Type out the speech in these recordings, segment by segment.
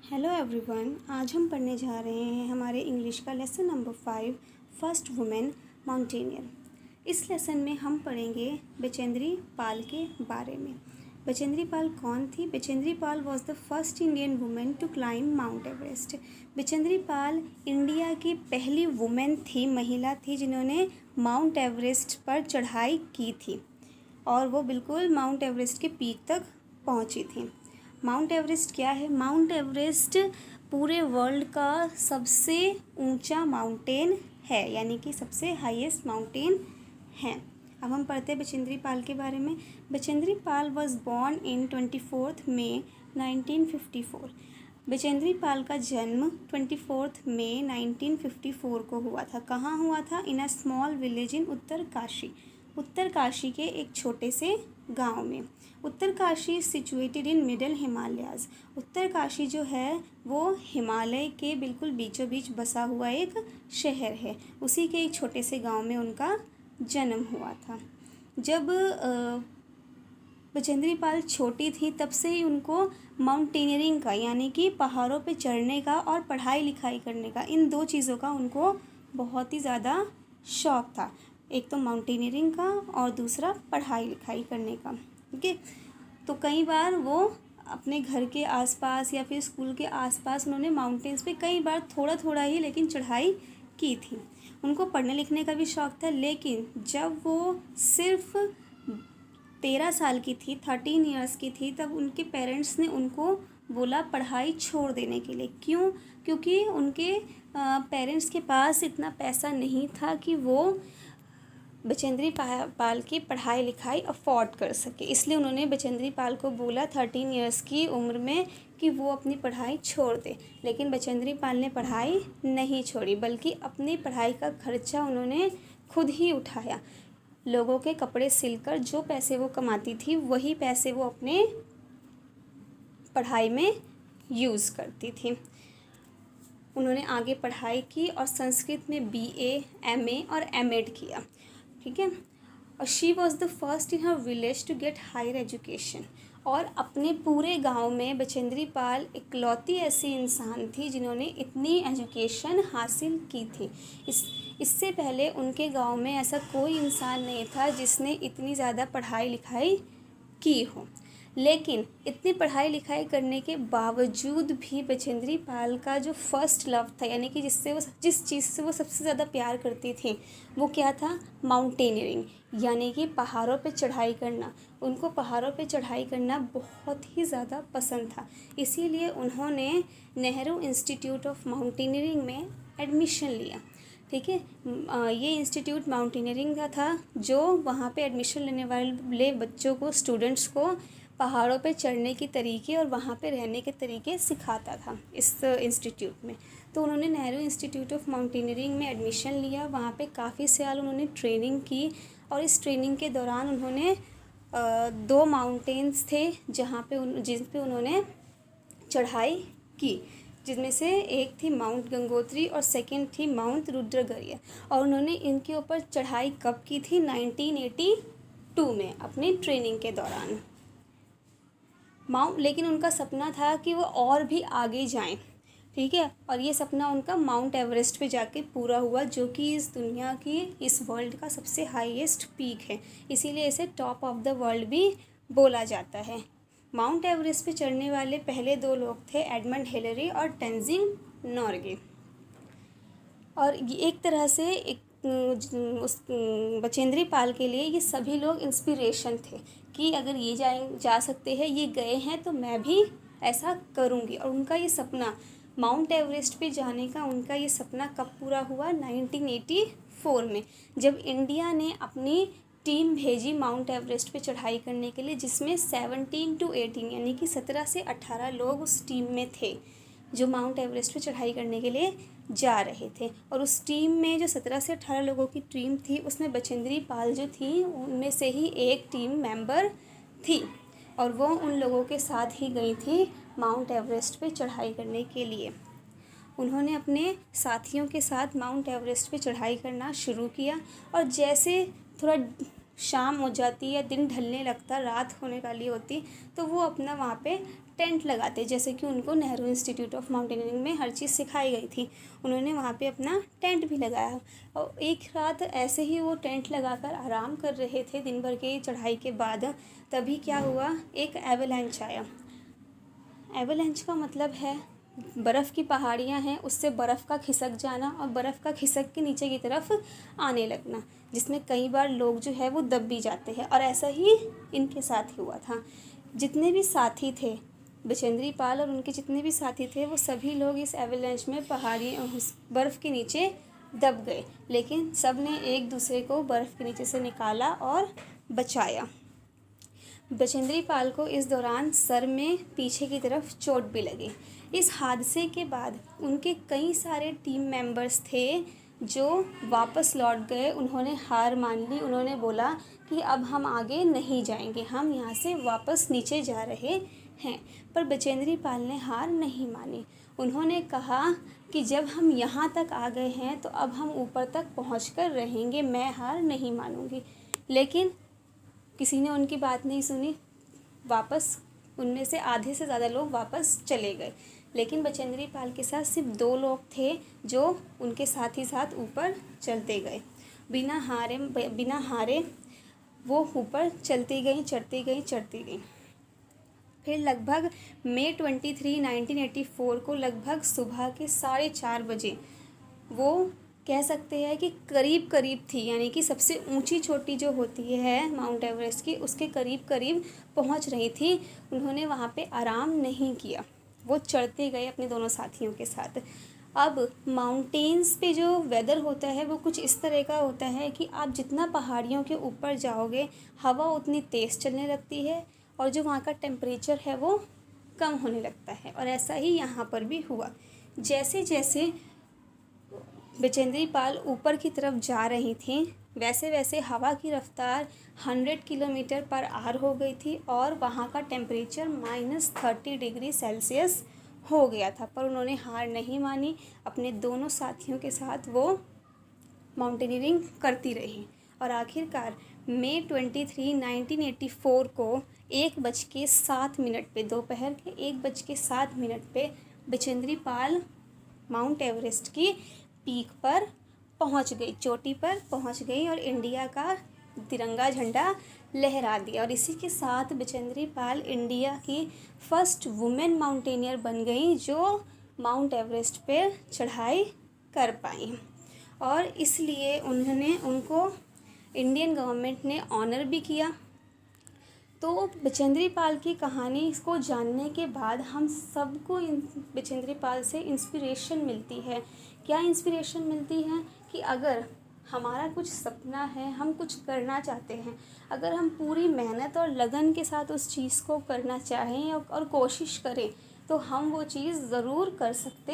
Hello everyone, आज हम पढ़ने जा रहे हैं हमारे इंग्लिश का lesson number 5 first women mountaineer. इस लेसन में हम पढ़ेंगे बचेंद्री पाल के बारे में। बचेंद्री पाल कौन थी? Bachendri Pal was the first Indian women to climb Mount Everest. Bachendri Pal India की पहली वुमेन थी, महिला थी, जिन्होंने माउंट एवरेस्ट पर चढ़ाई की थी और वो बिल्कुल माउंट एवरेस्ट के पीक तक पहुंची थी। माउंट एवरेस्ट क्या है? माउंट एवरेस्ट पूरे वर्ल्ड का सबसे ऊंचा माउंटेन है, यानी कि सबसे हाईएस्ट माउंटेन है। अब हम पढ़ते हैं बचेंद्री पाल के बारे में। Bachendri Pal was born in 24 मई 1954। बचेंद्री पाल का जन्म 24 मई 1954 को हुआ था। कहाँ हुआ था? In a small village in Uttarkashi. Uttarkashi के एक छोटे से गांव में। Uttarkashi situated in middle Himalayas. Uttarkashi जो है वो हिमालय के बिल्कुल बीचों बीच बसा हुआ एक शहर है। उसी के एक छोटे से गांव में उनका जन्म हुआ था। जब बचेंद्री पाल छोटी थी तब से ही उनको माउंटेनियरिंग का, यानी कि पहाड़ों पे चढ़ने का और पढ़ाई लिखाई करने का, इन दो चीज़ों का उनको बहुत ही ज़्यादा शौक़ था। एक तो माउंटेनियरिंग का और दूसरा पढ़ाई लिखाई करने का। ठीक है, तो कई बार वो अपने घर के आसपास या फिर स्कूल के आसपास उन्होंने माउंटेन्स पे कई बार थोड़ा थोड़ा ही लेकिन चढ़ाई की थी। उनको पढ़ने लिखने का भी शौक़ था, लेकिन जब वो सिर्फ 13 साल की थी, 13 ईयर्स की थी, तब उनके पेरेंट्स ने उनको बोला पढ़ाई छोड़ देने के लिए। क्यों? क्योंकि उनके पेरेंट्स के पास इतना पैसा नहीं था कि वो बचेंद्री पाल की पढ़ाई लिखाई अफोर्ड कर सके। इसलिए उन्होंने बचेंद्री पाल को बोला 13 ईयर्स की उम्र में कि वो अपनी पढ़ाई छोड़ दे। लेकिन बचेंद्री पाल ने पढ़ाई नहीं छोड़ी, बल्कि अपनी पढ़ाई का खर्चा उन्होंने खुद ही उठाया। लोगों के कपड़े सिलकर जो पैसे वो कमाती थी, वही पैसे वो अपने पढ़ाई में यूज़ करती थी। उन्होंने आगे पढ़ाई की और संस्कृत में BA, MA और M.Ed किया। ठीक है, और she was the first in her village to get higher education. और अपने पूरे गांव में बचेंद्री पाल इकलौती ऐसी इंसान थी जिन्होंने इतनी एजुकेशन हासिल की थी। इससे पहले उनके गांव में ऐसा कोई इंसान नहीं था जिसने इतनी ज़्यादा पढ़ाई लिखाई की हो। लेकिन इतनी पढ़ाई लिखाई करने के बावजूद भी बचेंद्री पाल का जो फर्स्ट लव था, यानी कि जिस चीज़ से वो सबसे ज़्यादा प्यार करती थी, वो क्या था? माउंटेनियरिंग, यानी कि पहाड़ों पे चढ़ाई करना। उनको पहाड़ों पे चढ़ाई करना बहुत ही ज़्यादा पसंद था। इसीलिए उन्होंने नेहरू इंस्टीट्यूट ऑफ माउंटेनियरिंग में एडमिशन लिया। ठीक है, ये इंस्टीट्यूट माउंटेनियरिंग का था जो वहाँ पे एडमिशन लेने वाले बच्चों को, स्टूडेंट्स को पहाड़ों पे चढ़ने की तरीके और वहाँ पे रहने के तरीके सिखाता था इस इंस्टीट्यूट में। तो उन्होंने नेहरू इंस्टीट्यूट ऑफ माउंटेनियरिंग में एडमिशन लिया। वहाँ पे काफ़ी साल उन्होंने ट्रेनिंग की और इस ट्रेनिंग के दौरान उन्होंने 2 माउंटेन्स थे जिन पे उन्होंने चढ़ाई की, जिनमें से एक थी माउंट गंगोत्री और सेकंड थी माउंट रुद्रगर्य। और उन्होंने इनके ऊपर चढ़ाई कब की थी? 1982 में, अपनी ट्रेनिंग के दौरान। लेकिन उनका सपना था कि वो और भी आगे जाएं। ठीक है, और ये सपना उनका माउंट एवरेस्ट पे जाके पूरा हुआ, जो कि इस दुनिया की, इस वर्ल्ड का सबसे हाईएस्ट पीक है। इसीलिए इसे टॉप ऑफ द वर्ल्ड भी बोला जाता है। माउंट एवरेस्ट पे चढ़ने वाले पहले 2 लोग थे, एडमंड हिलरी और टेंजिंग नोर्गे। और एक तरह से उस बचेंद्री पाल के लिए ये सभी लोग इंस्पिरेशन थे कि अगर ये जा सकते हैं, ये गए हैं, तो मैं भी ऐसा करूँगी। और उनका ये सपना माउंट एवरेस्ट पे जाने का, उनका ये सपना कब पूरा हुआ? 1984 में, जब इंडिया ने अपनी टीम भेजी माउंट एवरेस्ट पे चढ़ाई करने के लिए, जिसमें 17 to 18 यानी कि 17 से 18 लोग उस टीम में थे जो माउंट एवरेस्ट पे चढ़ाई करने के लिए जा रहे थे। और उस टीम में जो 17 से 18 लोगों की टीम थी, उसमें बचेंद्री पाल जो थी उनमें से ही एक टीम मेंबर थी, और वो उन लोगों के साथ ही गई थी माउंट एवरेस्ट पे चढ़ाई करने के लिए। उन्होंने अपने साथियों के साथ माउंट एवरेस्ट पे चढ़ाई करना शुरू किया, और जैसे थोड़ा शाम हो जाती या दिन ढलने लगता, रात होने वाली होती, तो वो अपना वहाँ पे टेंट लगाते, जैसे कि उनको नेहरू इंस्टीट्यूट ऑफ माउंटेनियरिंग में हर चीज़ सिखाई गई थी। उन्होंने वहाँ पे अपना टेंट भी लगाया और एक रात ऐसे ही वो टेंट लगाकर आराम कर रहे थे दिन भर की चढ़ाई के बाद। तभी क्या हुआ, एक एवलांच आया। एवलांच का मतलब है बर्फ़ की पहाड़ियाँ हैं, उससे बर्फ़ का खिसक जाना और बर्फ़ का खिसक के नीचे की तरफ आने लगना, जिसमें कई बार लोग जो है वो दब भी जाते हैं। और ऐसा ही इनके साथ हुआ था। जितने भी साथी थे, बचेंद्री पाल और उनके जितने भी साथी थे, वो सभी लोग इस एवलांच में पहाड़ी बर्फ़ के नीचे दब गए, लेकिन सब ने एक दूसरे को बर्फ़ के नीचे से निकाला और बचाया। बचेंद्री पाल को इस दौरान सर में पीछे की तरफ चोट भी लगी। इस हादसे के बाद उनके कई सारे टीम मेंबर्स थे जो वापस लौट गए। उन्होंने हार मान ली। उन्होंने बोला कि अब हम आगे नहीं जाएंगे, हम यहाँ से वापस नीचे जा रहे हैं। पर बचेंद्री पाल ने हार नहीं मानी। उन्होंने कहा कि जब हम यहाँ तक आ गए हैं तो अब हम ऊपर तक पहुँच कर रहेंगे, मैं हार नहीं मानूंगी। लेकिन किसी ने उनकी बात नहीं सुनी। वापस उनमें से आधे से ज़्यादा लोग वापस चले गए, लेकिन बचेंद्री पाल के साथ सिर्फ 2 लोग थे जो उनके साथ ही साथ ऊपर चलते गए। बिना हारे वो ऊपर चलती गई। फिर लगभग मई 23, 1984 को लगभग सुबह के 4:30 बजे वो कह सकते हैं कि करीब थी, यानी कि सबसे ऊंची चोटी जो होती है माउंट एवरेस्ट की, उसके करीब पहुंच रही थी। उन्होंने वहां पे आराम नहीं किया, वो चढ़ते गए अपने दोनों साथियों के साथ। अब माउंटेन्स पे जो वेदर होता है वो कुछ इस तरह का होता है कि आप जितना पहाड़ियों के ऊपर जाओगे, हवा उतनी तेज़ चलने लगती है और जो वहाँ का टेम्परेचर है वो कम होने लगता है। और ऐसा ही यहाँ पर भी हुआ। जैसे जैसे बचेंद्री पाल ऊपर की तरफ जा रही थी, वैसे वैसे हवा की रफ्तार 100 किलोमीटर पर आवर हो गई थी और वहाँ का टेम्परेचर -30 डिग्री सेल्सियस हो गया था। पर उन्होंने हार नहीं मानी। अपने दोनों साथियों के साथ वो माउंटेनियरिंग करती रही और आखिरकार मई 23, 1984 को 1:07 पे, दोपहर के 1:07 पे बचेंद्री पाल माउंट एवरेस्ट की पीक पर पहुंच गई, चोटी पर पहुंच गई और इंडिया का तिरंगा झंडा लहरा दिया। और इसी के साथ बचेंद्री पाल इंडिया की फर्स्ट वुमेन माउंटेनियर बन गई जो माउंट एवरेस्ट पे चढ़ाई कर पाई। और इसलिए उनको इंडियन गवर्नमेंट ने ऑनर भी किया। तो बचेंद्री पाल की कहानी को जानने के बाद हम सबको बचेंद्री पाल से इंस्पिरेशन मिलती है। क्या इंस्पिरेशन मिलती है कि अगर हमारा कुछ सपना है, हम कुछ करना चाहते हैं, अगर हम पूरी मेहनत और लगन के साथ उस चीज़ को करना चाहें और कोशिश करें तो हम वो चीज़ ज़रूर कर सकते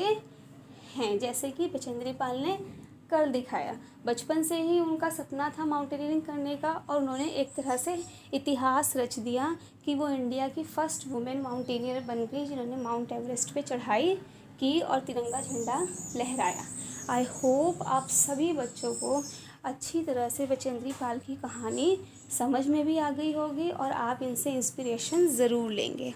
हैं, जैसे कि बचेंद्री पाल ने कर दिखाया। बचपन से ही उनका सपना था माउंटेनियरिंग करने का और उन्होंने एक तरह से इतिहास रच दिया कि वो इंडिया की फ़र्स्ट वुमेन माउंटेनियर बन गई जिन्होंने माउंट एवरेस्ट पे चढ़ाई की और तिरंगा झंडा लहराया। आई होप आप सभी बच्चों को अच्छी तरह से बचेंद्री पाल की कहानी समझ में भी आ गई होगी और आप इनसे इंस्पिरेशन ज़रूर लेंगे।